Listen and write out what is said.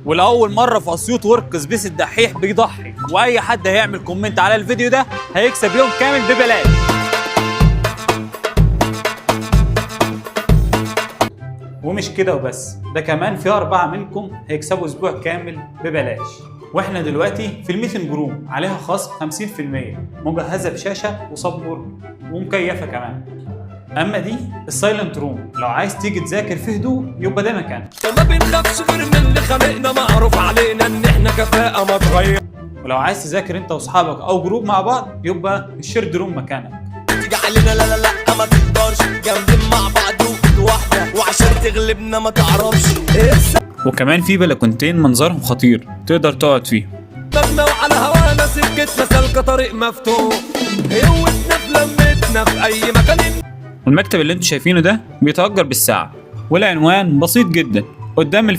ولأول مرة في أسيوط ورك سبيس الدحيح بيضحي، وأي حد هيعمل كومنت على الفيديو ده هيكسب يوم كامل ببلاش. ومش كده وبس، ده كمان في 4 منكم هيكسبوا أسبوع كامل ببلاش. واحنا دلوقتي في الميتنج روم عليها خصم 50%، مجهزة بشاشة وسبورت ومكيفة كمان. اما دي السايلنت روم، لو عايز تيجي تذاكر في هدوء يبقى ده مكانك. وما بنخافش غير من اللي خلقنا، معروف علينا ان احنا كفاءة ما تغير. ولو عايز تذاكر انت واصحابك او جروب مع بعض يبقى الشيرد روم مكانك. تيجي علينا لا لا لا ما تقدرش، جامدين مع بعض وكل واحدة، وعشان تغلبنا ما تعرفش. وكمان في بلكونتين منظرهم خطير تقدر تقعد فيهم. مبنى وعلى هوانا سكتنا سالكة طريق مفتوح، قوتنا في لمتنا في اي مكان. والمكتب اللي انتوا شايفينه ده بيتأجر بالساعة، والعنوان بسيط جدا قدام